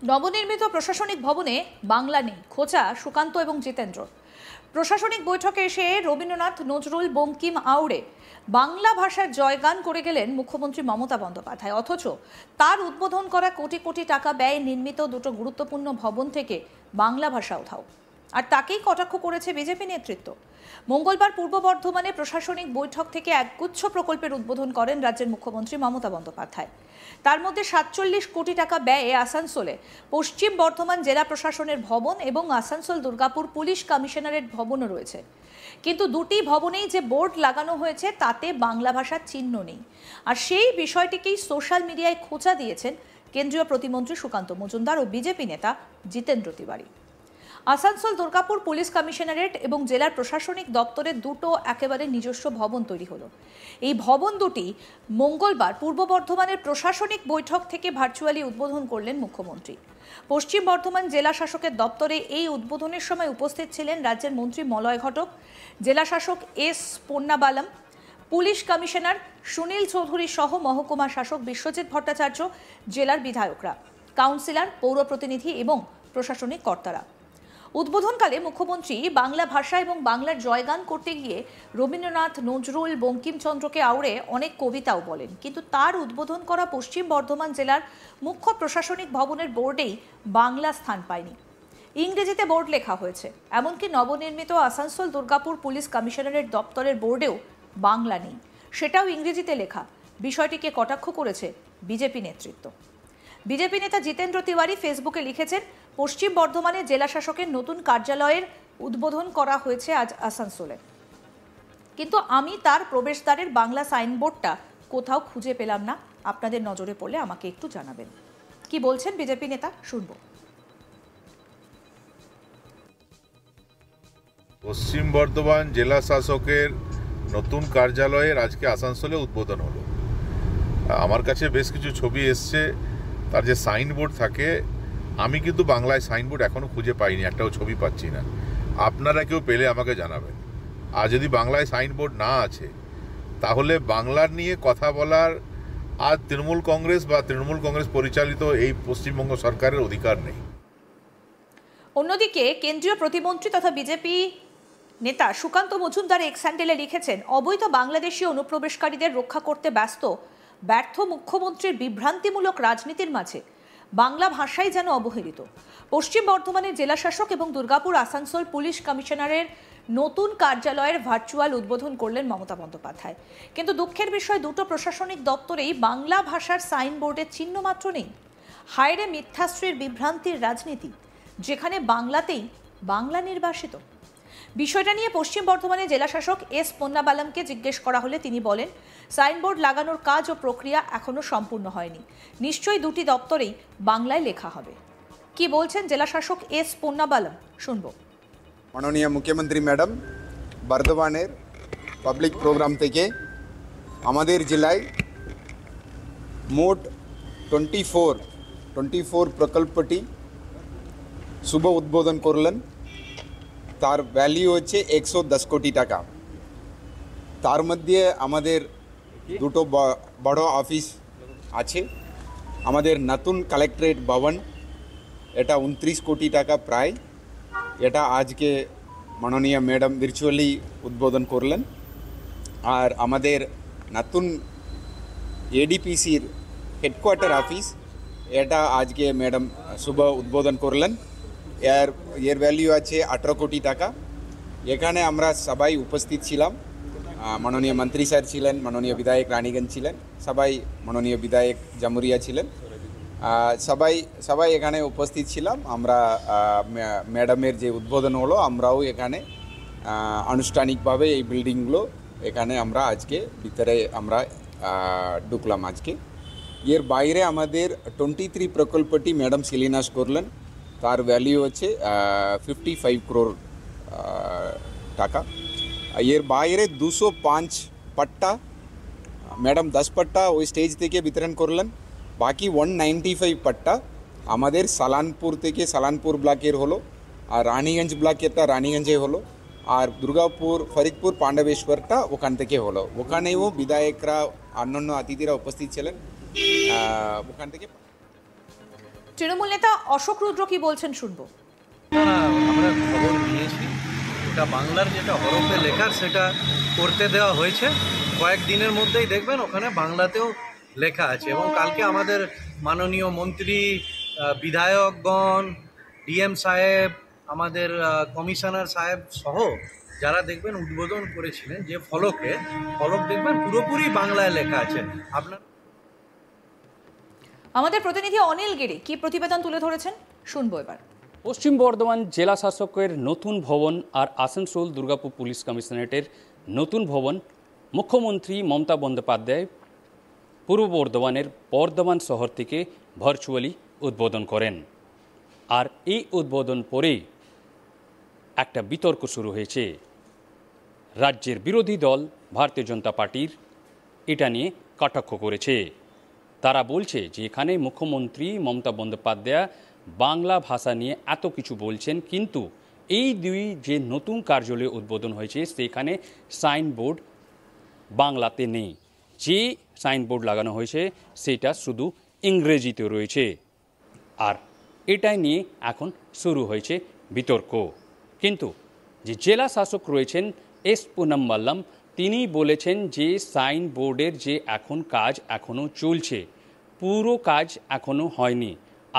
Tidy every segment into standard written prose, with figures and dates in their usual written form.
নবনির্মিত প্রশাসনিক ভবনে বাংলা নেই, খোঁচা সুকান্ত এবং জিতেন্দ্র। প্রশাসনিক বৈঠকে এসে রবীন্দ্রনাথ, নজরুল, বঙ্কিম আউড়ে বাংলা ভাষার জয়গান করে গেলেন মুখ্যমন্ত্রী মমতা বন্দ্যোপাধ্যায়। অথচ তার উদ্বোধন করা কোটি কোটি টাকা ব্যয়ে নির্মিত দুটো গুরুত্বপূর্ণ ভবন থেকে বাংলা ভাষা উধাও। আর তাকেই কটাক্ষ করেছে বিজেপি নেতৃত্ব। মঙ্গলবার পূর্ব বর্ধমানে প্রশাসনিক বৈঠক থেকে একগুচ্ছ প্রকল্পের উদ্বোধন করেন রাজ্যের মুখ্যমন্ত্রী মমতা বন্দ্যোপাধ্যায়। তার মধ্যে 47 কোটি টাকা ব্যয়ে আসানসোলে পশ্চিম বর্ধমান জেলা প্রশাসনের ভবন এবং আসানসোল দুর্গাপুর পুলিশ কমিশনারেট ভবনও রয়েছে। কিন্তু দুটি ভবনেই যে বোর্ড লাগানো হয়েছে তাতে বাংলা ভাষার চিহ্ন নেই। আর সেই বিষয়টিকেই সোশ্যাল মিডিয়ায় খোঁচা দিয়েছেন কেন্দ্রীয় প্রতিমন্ত্রী সুকান্ত মজুমদার ও বিজেপি নেতা জিতেন্দ্র তিওয়ারি। আসানসোল দুর্গাপুর পুলিশ কমিশনারেট এবং জেলার প্রশাসনিক দপ্তরের দুটো একেবারে নিজস্ব ভবন তৈরি হলো। এই ভবন দুটি মঙ্গলবার পূর্ব বর্ধমানের প্রশাসনিক বৈঠক থেকে ভার্চুয়ালি উদ্বোধন করলেন মুখ্যমন্ত্রী। পশ্চিম বর্ধমান জেলা শাসকের দপ্তরে এই উদ্বোধনের সময় উপস্থিত ছিলেন রাজ্যের মন্ত্রী মলয় ঘটক, জেলা শাসক S Pannabalam, police commissioner Sunil Chowdhury সহ মহকুমা শাসক বিশ্বজিৎ ভট্টাচার্য, জেলার বিধায়করা, কাউন্সিলর, পৌর প্রতিনিধি এবং প্রশাসনিক কর্তারা। উদ্বোধনকালে মুখ্যমন্ত্রী বাংলা ভাষা এবং বাংলার জয়গান করতে গিয়ে রবীন্দ্রনাথ, নজরুল, বঙ্কিমচন্দ্রকে আউড়ে অনেক কবিতাও বলেন। কিন্তু তার উদ্বোধন করা পশ্চিম বর্ধমান জেলার মুখ্য প্রশাসনিক ভবনের বোর্ডেই বাংলা স্থান পায়নি, ইংরেজিতে বোর্ড লেখা হয়েছে। এমনকি নবনির্মিত আসানসোল দুর্গাপুর পুলিশ কমিশনারের দপ্তরের বোর্ডেও বাংলা নেই, সেটাও ইংরেজিতে লেখা। বিষয়টিকে কটাক্ষ করেছে বিজেপি নেতৃত্ব। বিজেপি নেতা জিতেন্দ্র তিওয়ারি ফেসবুকে লিখেছেন, পশ্চিম বর্ধমানে জেলা শাসকের নতুন কার্যালয়ের উদ্বোধন করা হয়েছে আজ আসানসোলে, কিন্তু আমি তার প্রবেশদ্বারের বাংলা সাইনবোর্ডটা কোথাও খুঁজে পেলাম না। আপনাদের নজরে পড়লে আমাকে একটু জানাবেন। কি বলছেন বিজেপি নেতা, শুনবো। পশ্চিম বর্ধমান জেলা শাসকের নতুন কার্যালয়ের আজকে আসানসোলে উদ্বোধন হলো। আমার কাছে বেশ কিছু ছবি এসছে, তার যে সাইনবোর্ড থাকে, আমি কিন্তু বাংলায় সাইনবোর্ড এখনো খুঁজে পাইনি, একটাও ছবি পাচ্ছি না। আপনারা কেউ পেলে আমাকে জানাবেন। আর যদি বাংলায় সাইনবোর্ড না আছে, তাহলে বাংলার নিয়ে কথা বলার আর তৃণমূল কংগ্রেস বা তৃণমূল কংগ্রেস পরিচালিত এই পশ্চিমবঙ্গ সরকারের অধিকার নেই। অন্যদিকে কেন্দ্রীয় প্রতিমন্ত্রী তথা বিজেপি নেতা সুকান্ত মজুমদার এক্স হ্যান্ডেলে লিখেছেন, অবৈধ বাংলাদেশি অনুপ্রবেশকারীদের রক্ষা করতে ব্যর্থ মুখ্যমন্ত্রীর বিভ্রান্তিমূলক রাজনীতির মাঝে বাংলা ভাষাই যেন অবহেলিত। পশ্চিম বর্ধমানের জেলা শাসক এবং দুর্গাপুর আসানসোল পুলিশ কমিশনারের নতুন কার্যালয়ের ভার্চুয়াল উদ্বোধন করলেন মমতা বন্দ্যোপাধ্যায়। কিন্তু দুঃখের বিষয়, দুটো প্রশাসনিক দপ্তরেই বাংলা ভাষার সাইনবোর্ডের চিহ্ন মাত্র নেই। হায়রে মিথ্যাশ্রীর বিভ্রান্তির রাজনীতি, যেখানে বাংলাতেই বাংলা নির্বাসিত। বিষয়টা নিয়ে পশ্চিম বর্ধমানের জেলা শাসক এস পন্নাবালামকে জিজ্ঞেস করা হলে তিনি বলেন, সাইনবোর্ড লাগানোর কাজ ও প্রক্রিয়া এখনো সম্পূর্ণ হয়নি, নিশ্চয়ই দুটি দপ্তরেই বাংলায় লেখা হবে। কি বলছেন জেলা শাসক এস পন্নাবালাম, শুনবো। মাননীয় মুখ্যমন্ত্রী ম্যাডাম, বর্ধমানের পাবলিক প্রোগ্রাম থেকে আমাদের জেলায় মোট 24 প্রকল্পটি শুভ উদ্বোধন করলেন। তার ভ্যালু হচ্ছে 110 কোটি টাকা। তার মধ্যে আমাদের দুটো বড় অফিস আছে। আমাদের নতুন কালেক্টরেট ভবন, এটা 29 কোটি টাকা প্রায়, এটা আজকে মাননীয় ম্যাডাম ভার্চুয়ালি উদ্বোধন করলেন। আর আমাদের নতুন এডিপিসির হেডকোয়ার্টার অফিস, এটা আজকে ম্যাডাম শুভ উদ্বোধন করলেন। এর ভ্যালু আছে 18 কোটি টাকা। এখানে আমরা সবাই উপস্থিত ছিলাম। মাননীয় মন্ত্রী স্যার ছিলেন, মাননীয় বিধায়ক রানীগঞ্জ ছিলেন, সবাই মাননীয় বিধায়ক জামুরিয়া ছিলেন, সবাই এখানে উপস্থিত ছিলাম। আমরা ম্যাডামের যে উদ্বোধন হলো, আমরাও এখানে আনুষ্ঠানিকভাবে এই বিল্ডিংগুলো এখানে আমরা আজকে ভিতরে আমরা ঢুকলাম আজকে। এর বাইরে আমাদের 23 প্রকল্পটি ম্যাডাম শিলান্যাস করলেন। তার ভ্যালু হচ্ছে 55 crore টাকা। এর বাইরে 205 পাট্টা ম্যাডাম 10 পাট্টা ওই স্টেজ থেকে বিতরণ করলেন। বাকি 195 পাট্টা আমাদের সালানপুর থেকে সালানপুর ব্লকের হলো, আর রানীগঞ্জ ব্লকেরটা রানীগঞ্জে হলো, আর দুর্গাপুর, ফরিদপুর, পাণ্ডবেশ্বরটা ওখান থেকে হলো। ওখানেও বিধায়করা, অন্যান্য অতিথিরা উপস্থিত ছিলেন ওখান থেকে। তৃণমূল নেতা অশোক রুদ্র কি বলছেন শুনবো। না না, আমরা খবর নিয়েছি, এটা বাংলার যেটা হরফে লেখার সেটা করতে দেওয়া হয়েছে। কয়েকদিনের মধ্যেই দেখবেন ওখানে বাংলাতেও লেখা আছে। এবং কালকে আমাদের মাননীয় মন্ত্রী, বিধায়কগণ, ডিএম সাহেব, আমাদের কমিশনার সাহেব সহ যারা দেখবেন উদ্বোধন করেছিলেন যে ফলক দেখবেন পুরোপুরি বাংলায় লেখা আছে। আপনার আমাদের প্রতিনিধি অনিল গিরি কি প্রতিবেদন তুলে ধরেছেন শুনবো এবার। পশ্চিম বর্ধমান জেলা শাসকের নতুন ভবন আর আসানসোল দুর্গাপুর পুলিশ কমিশনারেটের নতুন ভবন মুখ্যমন্ত্রী মমতা বন্দ্যোপাধ্যায় পূর্ব বর্ধমানের বর্ধমান শহর থেকে ভার্চুয়ালি উদ্বোধন করেন। আর এই উদ্বোধন পরেই একটা বিতর্ক শুরু হয়েছে। রাজ্যের বিরোধী দল ভারতীয় জনতা পার্টির এটা নিয়ে কটাক্ষ করেছে। তারা বলছে যে এখানে মুখ্যমন্ত্রী মমতা বন্দ্যোপাধ্যায় বাংলা ভাষা নিয়ে এত কিছু বলছেন, কিন্তু এই দুই যে নতুন কার্যালয় উদ্বোধন হয়েছে সেখানে সাইনবোর্ড বাংলাতে নেই। যে সাইনবোর্ড লাগানো হয়েছে সেটা শুধু ইংরেজিতে রয়েছে। আর এটাই নিয়ে এখন শুরু হয়েছে বিতর্ক। কিন্তু যে জেলা শাসক রয়েছেন এস পুনম্বাল্লাম, তিনি বলেছেন যে সাইনবোর্ডের যে এখন কাজ এখনও চলছে, পুরো কাজ এখনও হয়নি।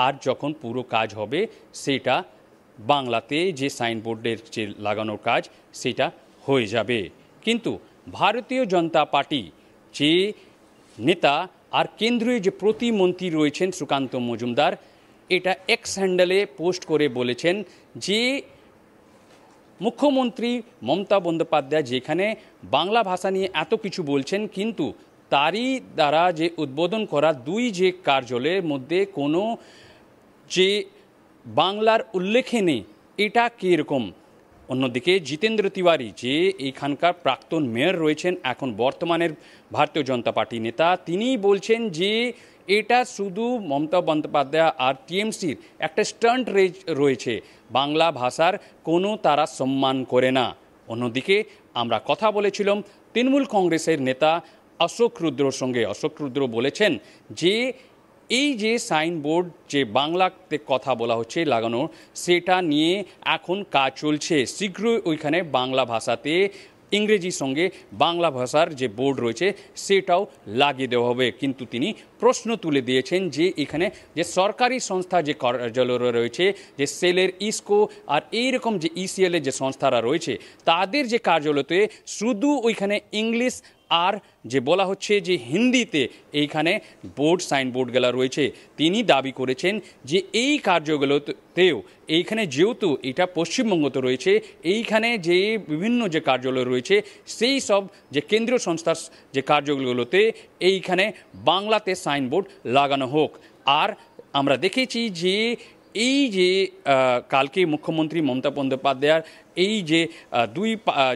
আর যখন পুরো কাজ হবে সেটা বাংলাতে যে সাইনবোর্ডের যে লাগানোর কাজ সেটা হয়ে যাবে। কিন্তু ভারতীয় জনতা পার্টি যে নেতা আর কেন্দ্রীয় যে প্রতিমন্ত্রী রয়েছেন সুকান্ত মজুমদার, এটা এক্স হ্যান্ডেলে পোস্ট করে বলেছেন যে মুখ্যমন্ত্রী মমতা বন্দ্যোপাধ্যায় যেখানে বাংলা ভাষা নিয়ে এত কিছু বলছেন, কিন্তু তারই দ্বারা যে উদ্বোধন করা দুই যে কার্যালয়ের মধ্যে কোনো যে বাংলার উল্লেখে নেই, এটা কীরকম। অন্যদিকে জিতেন্দ্র তিওয়ারি যে এইখানকার প্রাক্তন মেয়র রয়েছেন, এখন বর্তমানের ভারতীয় জনতা পার্টি নেতা, তিনি বলছেন যে এটা শুধু মমতা বন্দ্যোপাধ্যায় আর টিএমসির একটা স্টান্ট রয়েছে, বাংলা ভাষার কোনো তারা সম্মান করে না। অন্যদিকে আমরা কথা বলেছিলাম তৃণমূল কংগ্রেসের নেতা অশোক রুদ্রর সঙ্গে। অশোক রুদ্র বলেছেন যে এই যে সাইনবোর্ড যে বাংলাতে কথা বলা হচ্ছে লাগানোর, সেটা নিয়ে এখন কাজ চলছে। শীঘ্রই ওইখানে বাংলা ভাষাতে ইংরেজির সঙ্গে বাংলা ভাষার যে বোর্ড রয়েছে সেটাও লাগিয়ে দেওয়া হবে। কিন্তু তিনি প্রশ্ন তুলে দিয়েছেন যে এখানে যে সরকারি সংস্থা যে কার্যালয় রয়েছে, যে সেলের, ইসকো আর এইরকম যে ইসিএলের যে সংস্থারা রয়েছে, তাদের যে কার্যালয়তে শুধু ওইখানে ইংলিশ আর যে বলা হচ্ছে যে হিন্দিতে এইখানে বোর্ড সাইনবোর্ডগুলো রয়েছে। তিনি দাবি করেছেন যে এই কার্যগুলোতেও এইখানে যেহেতু এটা পশ্চিমবঙ্গতে রয়েছে, এইখানে যে বিভিন্ন যে কার্যালয় রয়েছে সেই সব যে কেন্দ্রীয় সংস্থার যে কার্যগুলোতে এইখানে বাংলাতে সাইনবোর্ড লাগানো হোক। আর আমরা দেখেছি যে এই যে কালকে মুখ্যমন্ত্রী মমতা বন্দ্যোপাধ্যায়ের এই যে দুই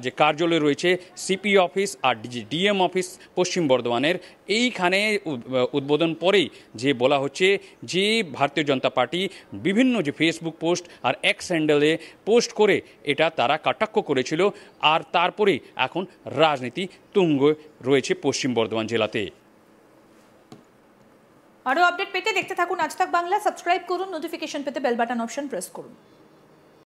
যে কার্যালয় রয়েছে, সিপি অফিস আর ডিএম অফিস পশ্চিম বর্ধমানের, এইখানে উদ্বোধন পরেই যে বলা হচ্ছে যে ভারতীয় জনতা পার্টি বিভিন্ন যে ফেসবুক পোস্ট আর এক্স হ্যান্ডেলে পোস্ট করে এটা তারা কটাক্ষ করেছিল। আর তারপরে এখন রাজনীতি তুঙ্গ রয়েছে পশ্চিম বর্ধমান জেলাতে। আরো আপডেট পেতে দেখতে থাকুন আজ তাক বাংলা। সাবস্ক্রাইব করুন, নোটিফিকেশন পেতে বেল বাটন অপশন প্রেস করুন।